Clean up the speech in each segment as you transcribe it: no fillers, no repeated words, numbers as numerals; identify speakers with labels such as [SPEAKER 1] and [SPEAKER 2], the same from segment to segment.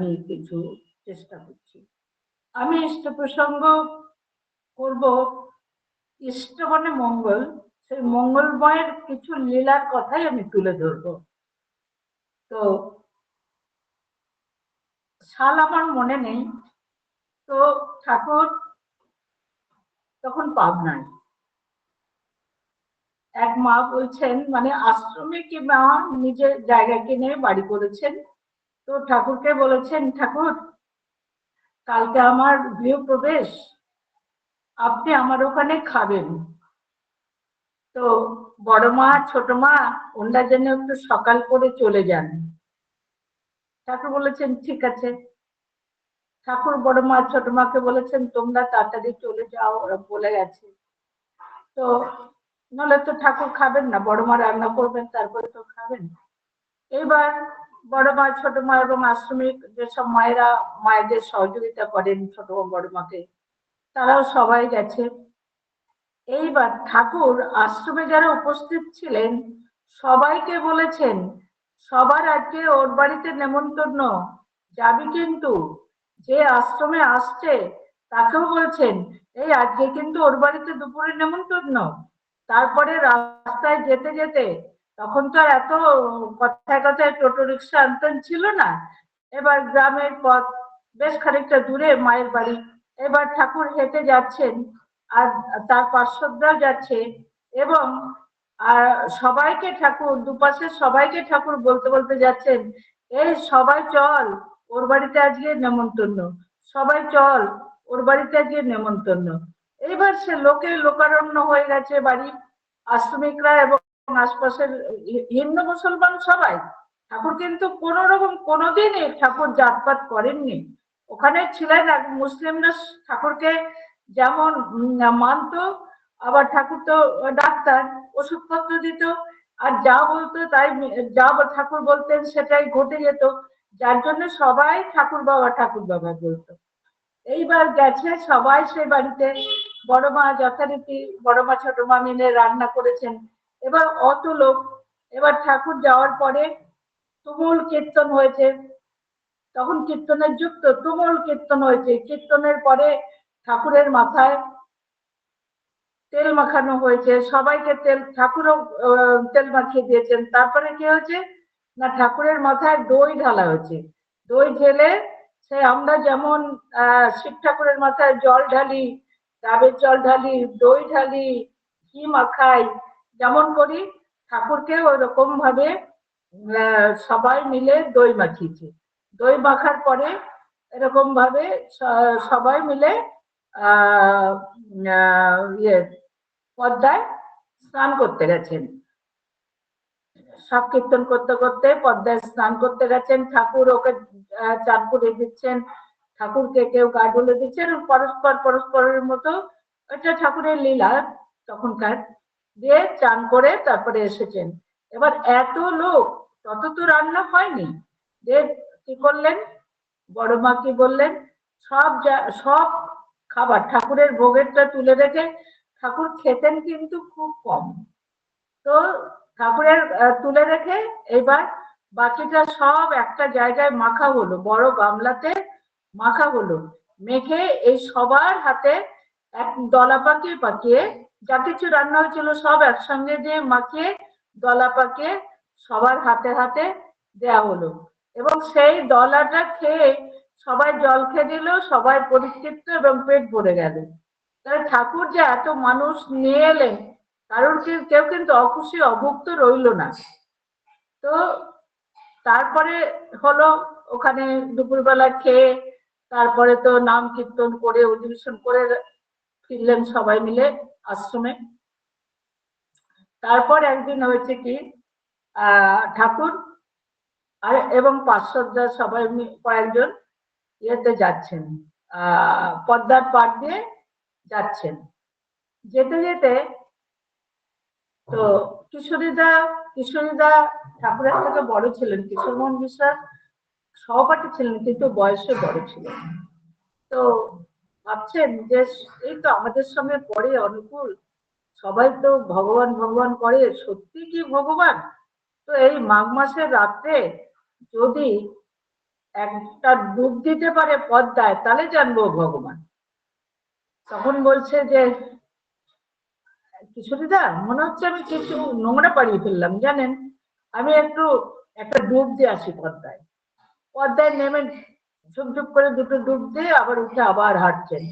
[SPEAKER 1] আমি কিছু চেষ্টা করছি। আমি ইষ্ট প্রসঙ্গ করব ইষ্ট মানে মঙ্গল, সেই মঙ্গলময়ের কিছু লীলার কথাই আমি তুলে ধরব। তো সাল আমার মনে নেই, তো ঠাকুর তখন পাবনায়। এক মা বলছেন, মানে আশ্রমে কি মা নিজের জায়গা কিনে বাড়ি করেছেন, তো ঠাকুরকে বলেছেন, ঠাকুর কালকে আমার গৃহপ্রবেশ, আপনি আমার ওখানে খাবেন। তো বড় মা ছোট মা ওনারা যেন একটু সকাল করে চলে যান। ঠাকুর বলেছেন ঠিক আছে। ঠাকুর বড় মা ছোট মাকে বলেছেন তোমরা তাড়াতাড়ি চলে যাও, ওরা বলে গেছে। তো নলে তো ঠাকুর খাবেন না, বড় মা রান্না করবেন তারপরে তো খাবেন। এবার বড় মা ছোট মা এবং আশ্রমিক যেসব মায়েরা মায়েদের সহযোগিতা করেন ছোট বড় মাকে, তারাও সবাই গেছে। এইবার ঠাকুর আশ্রমে যারা উপস্থিত ছিলেন সবাইকে বলেছেন, সবার আজকে ওর বাড়িতে নেমন্তন্ন, যাবি কিন্তু। যে আশ্রমে আসছে তাকেও বলছেন, এই আজকে কিন্তু ওর বাড়িতে দুপুরে নেমন্তন্ন। তারপরে রাস্তায় যেতে যেতে, তখন তো আর এত কথায় কথায় টোটো রিক্সা আনতেন ছিল না, এবার গ্রামের পথ, বেশ খানিকটা দূরে মায়ের বাড়ি। এবার ঠাকুর হেঁটে যাচ্ছেন আর তার পার্শ্বদরাও যাচ্ছে, এবং সবাইকে ঠাকুর দুপাশে সবাইকে ঠাকুর বলতে বলতে যাচ্ছেন, এই সবাই চল ওর বাড়িতে আজকে নেমন্তন্ন, সবাই চল ওর বাড়িতে আজকে নেমন্তন্ন। এইবার সে লোকে লোকারণ্য হয়ে গেছে বাড়ি, আশ্রমিকরা এবং আশপাশের হিন্দু মুসলমান সবাই। ঠাকুর কিন্তু কোন রকম কোনোদিনই ঠাকুর জাতপাত করেননি। ওখানে ছিলেন মুসলিমরা ঠাকুরকে যেমন মানত, আবার ঠাকুর তো ডাক্তার, ওষুধপত্র দিত, আর যা বলতো তাই, যা ঠাকুর বলতেন সেটাই ঘটে যেত, যার জন্য সবাই ঠাকুর বাবা বলতো। এইবার গেছে সবাই সেই বাড়িতে, বড় মা যথারীতি বড় মা ছোট মা মিলে রান্না করেছেন। এবার অত লোক, এবার ঠাকুর যাওয়ার পরে তুমুল কীর্তন হয়েছে, তখন কীর্তনের যুগ তো, তুমুল কীর্তন হয়েছে। কীর্তনের পরে ঠাকুরের মাথায় তেল মাখানো হয়েছে, সবাইকে তেল, ঠাকুরও তেল মাখিয়ে দিয়েছেন। তারপরে কি হয়েছে না, ঠাকুরের মাথায় দই ঢালা হয়েছে। দই ঢেলে সে আমরা যেমন শিব ঠাকুরের মাথায় জল ঢালি, ডাবের জল ঢালি, দই ঢালি, ঘি মাখাই, যেমন করি, ঠাকুরকে ওরকম ভাবে সবাই মিলে দই মাখিয়েছে। দই মাখার পরে এরকম ভাবে সবাই মিলে ইয়ে পদ্মায় স্নান করতে গেছেন। সব কীর্তন করতে করতে পদ্মায় স্নান করতে গেছেন। ঠাকুর ওকে চান করে দিচ্ছেন, ঠাকুরকে কেউ গা ঢুলে দিচ্ছেন, পরস্পর পরস্পরের মতো, এটা ঠাকুরের লীলা তখনকার, দিয়ে চান করে তারপরে এসেছেন। এবার এত লোক, তত তো রান্না হয়নি, যে কি করলেন, বড় মা কি বললেন, সব খাবার ঠাকুরের ভোগেরটা তুলে রেখে, ঠাকুর খেতেন কিন্তু খুব কম, তো ঠাকুরের তুলে রেখে এবার বাকিটা সব একটা জায়গায় মাখা হলো, বড় গামলাতে মাখা হলো। মেখে এই সবার হাতে এক দলা পাকিয়ে পাকিয়ে যা কিছু রান্না হয়েছিল সব একসঙ্গে দিয়ে মাখিয়ে দলা পাকিয়ে সবার হাতে হাতে দেয়া হলো। এবং সেই দলাটা খেয়ে সবাই জল খেয়ে দিল, সবাই পরিতৃপ্ত এবং পেট ভরে গেল। তাহলে ঠাকুর যে এত মানুষ নিয়ে এলেন, কারণ কেউ কিন্তু অখুশি অভুক্ত রইল না। তো তারপরে হলো ওখানে দুপুরবেলা খেয়ে, তারপরে তো নাম কীর্তন করে অধিবেশন করে ফিরলেন সবাই মিলে আশ্রমে। তারপর একদিন হয়েছে কি, ঠাকুর আর এবং পার্শ্বদরা সবাই কয়েকজন ইয়েতে যাচ্ছেন, পদ্মার পাড় দিয়ে যাচ্ছেন। যেতে যেতে তো কিশোরীদা ঠাকুরের থেকে বড় ছিলেন, কিশোরমোহন বিশ্বাস সহপাঠী ছিলেন কিন্তু বয়সে বড় ছিলেন। তো ভাবছেন যে এই তো আমাদের সঙ্গে পড়ে অনুকূল, সবাই তো ভগবান ভগবান করে, সত্যি কি ভগবান? তো এই মাঘ মাসের রাত্রে যদি একটা ডুব দিতে পারে পদ্মায়, তাহলে জানবো ভগবান। তখন বলছে যে কিশোরীদা, মনে হচ্ছে আমি কিছু নোংরা পাড়িয়ে ফেললাম জানেন, আমি একটু একটা ডুব দিয়ে আসি পদ্মায়। পদ্মায় নেমে ঝুপঝুপ করে দুটো ডুব দিয়ে আবার উঠে আবার হাঁটছেন।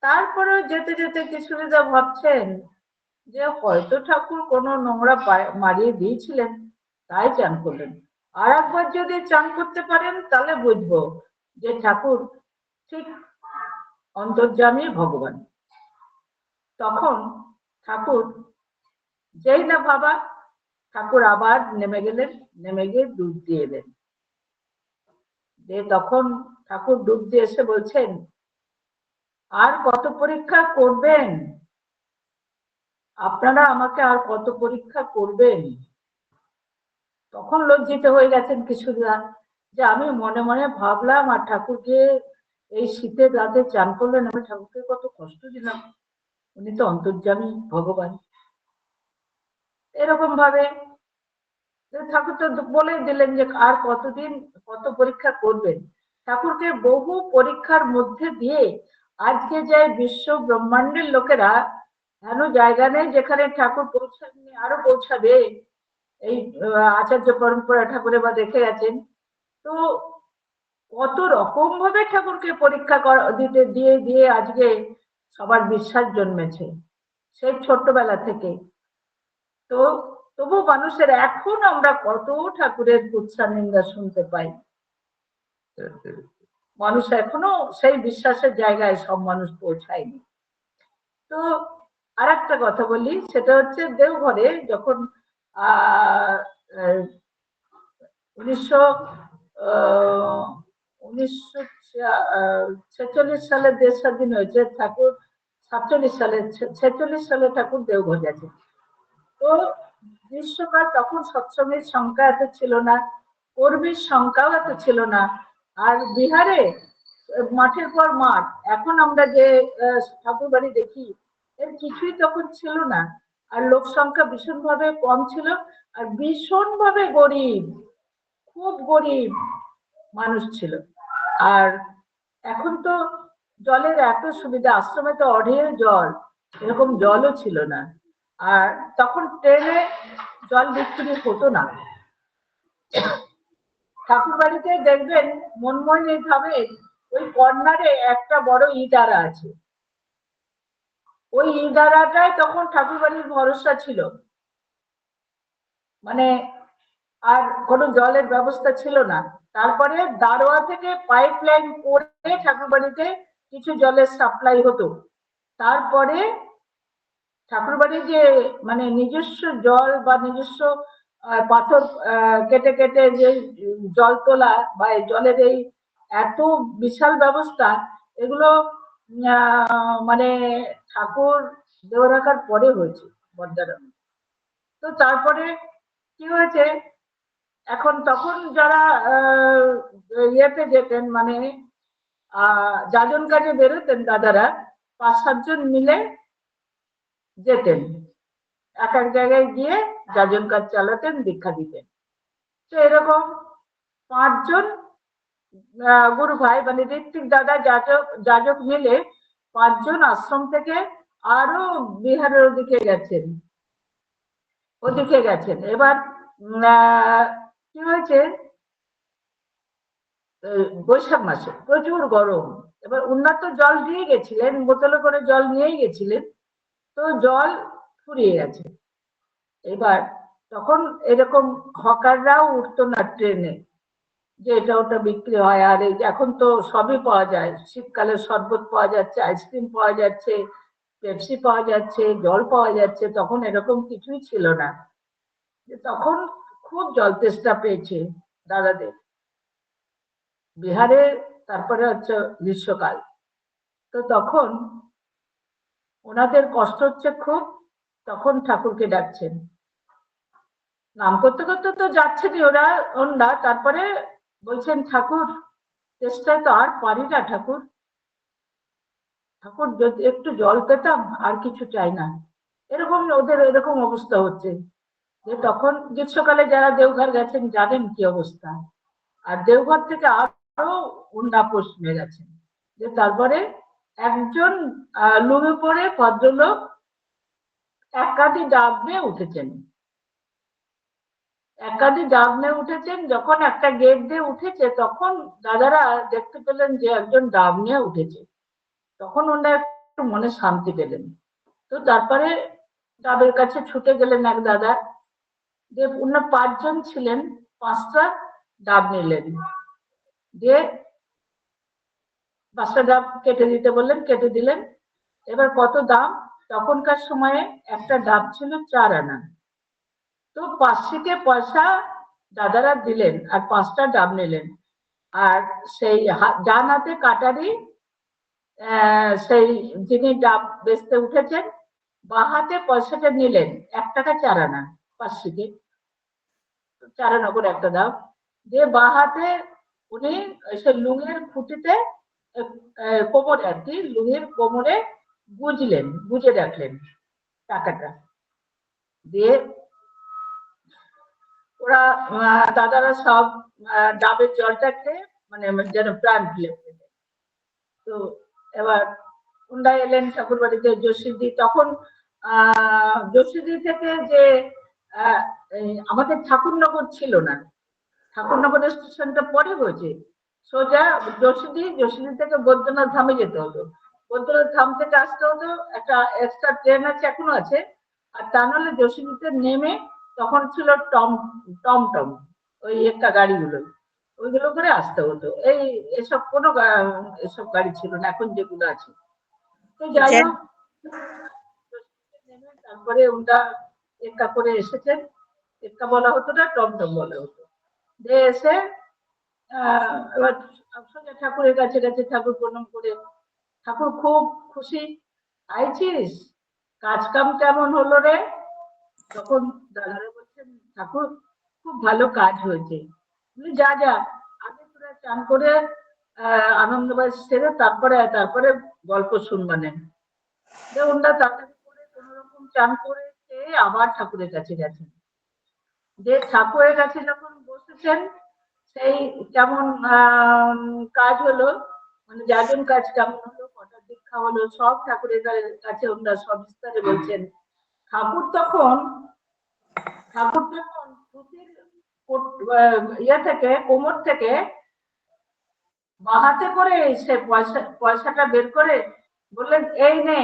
[SPEAKER 1] তারপরে যেতে যেতে কিশোরীদা ভাবছেন যে হয়তো ঠাকুর কোনো নোংরা মারিয়ে দিয়েছিলেন, তাই চান করলেন। আর একবার যদি চান করতে পারেন তাহলে বুঝবো যে ঠাকুর ঠিক অন্তর্যামী ভগবান। তখন ঠাকুর যেই না ভাবা, ঠাকুর আবার নেমে গেলেন, নেমে গিয়ে ডুব দিয়ে এলেন। যে তখন ঠাকুর ডুব দিয়ে এসে বলছেন, আর কত পরীক্ষা করবেন আপনারা, আমাকে আর কত পরীক্ষা করবেন। তখন লজ্জিত হয়ে গেছেন কিছুটা, যে আমি মনে মনে ভাবলাম আর ঠাকুরকে এই শীতের রাতে চান করলেন, আমি ঠাকুরকে কত কষ্ট দিলাম, উনি তো অন্তর্যামী ভগবান। এরকম ভাবে ঠাকুর তো বলে দিলেন যে আর কতদিন কত পরীক্ষা করবেন। ঠাকুরকে বহু পরীক্ষার মধ্যে দিয়ে আজকে যে বিশ্ব ব্রহ্মাণ্ডের লোকেরা এমন জায়গা নেই যেখানে ঠাকুর পৌঁছাননি, আরো পৌঁছাবে, এই আচার্য পরম্পরা ঠাকুরের বা দেখে গেছেন। তো কত রকম ভাবে ঠাকুরকে পরীক্ষা দিতে দিয়ে দিয়ে আজকে সবার বিশ্বাস জন্মেছে সেই ছোট্টবেলা থেকে। তো তবু মানুষের এখন আমরা কত ঠাকুরের কুৎসা নিন্দা শুনতে পাই। মানুষ এখনো সেই বিশ্বাসের জায়গায় সব মানুষ পৌঁছায়নি। তো আর একটা কথা বলি, সেটা হচ্ছে দেওঘরে যখন 1946 সালে দেশ স্বাধীন হয়েছে, ঠাকুর 46 সালে ঠাকুর দেওঘর গেছে। তো গ্রীষ্মকাল, তখন সৎসঙ্গের সংখ্যা এত ছিল না, কর্মীর সংখ্যাও এত ছিল না। আর বিহারে মাঠের পর মাঠ, এখন আমরা যে ঠাকুর বাড়ি দেখি এর কিছুই তখন ছিল না। আর লোক সংখ্যা ভীষণ ভাবে কম ছিল, আর ভীষণ ভাবে গরিব, খুব গরিব মানুষ ছিল। আর এখন তো জলের এত সুবিধা, আশ্রমে তো অঢেল জল, এরকম জলও ছিল না। আর তখন ট্রেনে জল বিক্রি হতো না। ঠাকুর বাড়িতে দেখবেন মনমোহনী ভাবে ওই কর্নারে একটা বড় ইদারা আছে, ওই ইদারাটাই তখন ঠাকুর বাড়ির ভরসা ছিল। মানে আর কোনো জলের ব্যবস্থা ছিল না। তারপরে দারোয়া থেকে পাইপ লাইন করে ঠাকুর বাড়িতে কিছু জলের সাপ্লাই হতো। তারপরে ঠাকুরবাড়ি যে মানে নিজস্ব জল বা নিজস্ব পাথর কেটে কেটে যে জল তোলা বা জলের এই এত বিশাল ব্যবস্থা, এগুলো মানে ঠাকুর দেহ রাখার পরে হয়েছে বর্দারাম। তো তারপরে কি হয়েছে, এখন তখন যারা ইয়েতে যেতেন মানে যাজন কাজে বেরোতেন দাদারা, 5-7 জন মিলে যেতেন, এক এক জায়গায় গিয়ে যাজন কাজ চালাতেন, দীক্ষা দিতেন। তো এরকম 5 জন গুরু ভাই মানে ঋত্বিক দাদা যাজক যাজক মিলে 5 জন আশ্রম থেকে আরো বিহারের ওদিকে গেছেন। এবার কি হয়েছে, বৈশাখ মাসে প্রচুর গরম। এবার উন্নত জল দিয়ে গেছিলেন, বোতলে করে জল নিয়েই গেছিলেন, তো জল ফুরিয়ে গেছে। এবার তখন এরকম হকাররাও উঠতো না ট্রেনে, যে এটা ওটা বিক্রি হয়। আর এই এখন তো সবই পাওয়া যায়, শীতকালে শরবত পাওয়া যাচ্ছে, আইসক্রিম পাওয়া যাচ্ছে, পেপসি পাওয়া যাচ্ছে, জল পাওয়া যাচ্ছে। তখন এরকম কিছুই ছিল না। তখন খুব জল তেষ্টা পেয়েছে দাদাদের বিহারে। তারপরে হচ্ছে গ্রীষ্মকাল, তো তখন ওনাদের কষ্ট হচ্ছে খুব। তখন ঠাকুরকে ডাকছেন, নাম করতে করতে তো যাচ্ছেনই ওনারা। তারপরে বলছেন, ঠাকুর চেষ্টায় তো আর পারি না, ঠাকুর ঠাকুর যদি একটু জল পেতাম, আর কিছু চাই না। এরকম ওদের এরকম অবস্থা হচ্ছে। যে তখন গ্রীষ্মকালে যারা দেওঘর গেছেন জানেন কি অবস্থা। আর দেওঘর থেকে আরো উন্নাপোষ শুনে গেছেন। যে তারপরে একজন লুঙ্গি পরে ভদ্রলোক একাধি ডাব নিয়ে উঠেছেন, একাধি ডাব নিয়ে উঠেছেন। যখন একটা গেট দিয়ে উঠেছে তখন দাদারা দেখতে পেলেন যে একজন ডাব নিয়ে উঠেছে, তখন ওনারা একটু মনে শান্তি পেলেন। তো তারপরে ডাবের কাছে ছুটে গেলেন এক দাদা, যে ওনার 5 জন ছিলেন, 5টা ডাব নিলেন, দিয়ে 5টা ডাব কেটে দিতে বললেন, কেটে দিলেন। এবার কত দাম? তখনকার সময়ে একটা ডাব ছিল 4 আনা। তো 5 পয়সা দাদারা দিলেন আর 5টা ডাব নিলেন। আর সেই ডান হাতে কাটারি সেই যিনি ডাব বেচতে উঠেছেন, বাঁ হাতে পয়সাটা নিলেন, 1 টাকা 4 আনা, 5 4 আনা করে একটা ডাব দিয়ে বাঁ হাতে উনি সেই লুঙের খুঁটিতে কোমরে আর কি, লুঙের কোমরে গুজলেন, গুজে রাখলেন টাকাটা। দিয়ে ওরা দাদারা সব ডাবের জলটা খেয়ে মানে যেন প্রাণ ফিরে পেল। তো এবার ওনারা এলেন ঠাকুর বাড়িতে। যোশীদি তখন যোশীদি থেকে যে আমাদের ঠাকুরনগর ছিল না, ঠাকুরনগর স্টেশনটা পরে হয়েছে, সোজা যোশীদি থেকে বৈদ্যনাথ ধামে যেতে হতো। বৈদ্যনাথ ধাম থেকে আসতে হতো, একটা এক্সট্রা ট্রেন আছে, এখনো আছে। আর তা নাহলে যোশীদিতে নেমে তখন ছিল টমটম, ওই একটা গাড়িগুলো, ওইগুলো করে আসতে হতো। এসব কোনো এসব গাড়ি ছিল না এখন যেগুলো আছে। তো যাই হোক, তারপরে ওটা একা করে এসেছেন, একা বলা হতো না, টমটম বলা হতো। দিয়ে এসে এবার সোজা ঠাকুরের কাছে গেছে, ঠাকুর প্রণাম করে, ঠাকুর খুব খুশি, আইছিস, কাজ কাম কেমন হলো রে? তখন দাদারা বলছেন, ঠাকুর খুব ভালো কাজ হয়েছে। যা যা, আগে তোরা চান করে আনন্দবাজ সেরে তারপরে গল্প শুনবানেন। ওনারা তাড়াতাড়ি করে কোন রকম চান করে আবার ঠাকুরের কাছে গেছেন। যে ঠাকুরের কাছে যখন বসেছেন, সেই কেমন কাজ হলো, মানে যাজন কাজ কেমন হলো, কটার দীক্ষা হলো, সব ঠাকুরের কাছে ওনারা সবিস্তারে বলছেন। ঠাকুর তখন ইয়ে থেকে, কোমর থেকে বাহাতে করে সে পয়সাটা বের করে বললেন, এই নে।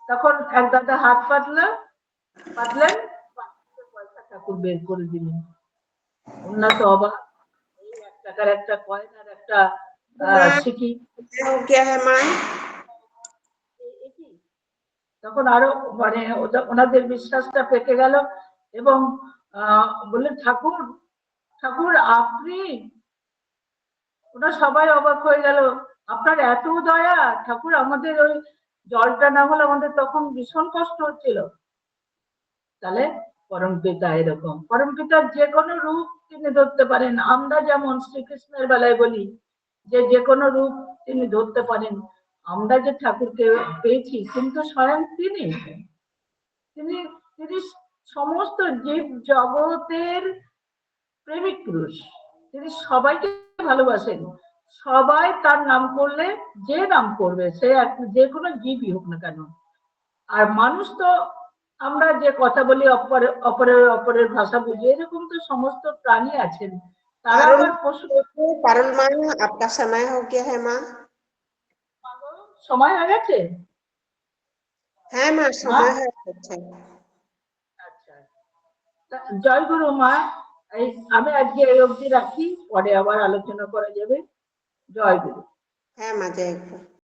[SPEAKER 1] তখন এক দাদা হাত পাতলেন, পয়সা ঠাকুর বের করে দিলেন। ওনার তো অবাক, এই 1 টাকার একটা কয়েন আর একটা সিকি। তখন আরো মানে ওনাদের বিশ্বাসটা পেকে গেল এবং বললেন, ঠাকুর ঠাকুর আপনি, ওরা সবাই অবাক হয়ে গেল, আপনার এত দয়া ঠাকুর, আমাদের ওই জলটা না হলে আমাদের তখন ভীষণ কষ্ট হচ্ছিল। তাহলে পরম পিতা এরকম, পরম পিতার যে কোনো রূপ তিনি ধরতে পারেন। আমরা যেমন শ্রীকৃষ্ণের বেলায় বলি যে কোনো রূপ তিনি ধরতে পারেন। আমরা যে ঠাকুরকে পেয়েছি, কিন্তু স্বয়ং তিনি তিনি তিনি সমস্ত জীব জগতের প্রেমিক পুরুষ। তিনি সবাইকে ভালোবাসেন। সবাই তার নাম করলে যে নাম করবে, সে যে কোনো জীবই হোক না কেন। আর মানুষ তো আমরা যে কথা বলি, অপরের ভাষা বুঝি, এরকম তো সমস্ত প্রাণী আছেন, তারা আবার পশু।
[SPEAKER 2] পারুল মা, আপনার সময় हो गया है মা।
[SPEAKER 1] সময় হয়ে গেছে?
[SPEAKER 2] হ্যাঁ মা, সময় হয়ে গেছে।
[SPEAKER 1] আচ্ছা, জয় গুরু মা। আমি আজকে এই অবধি রাখি, পরে আবার আলোচনা করা যাবে। জয় গুরু।
[SPEAKER 2] হ্যাঁ মা, জয় গুরু।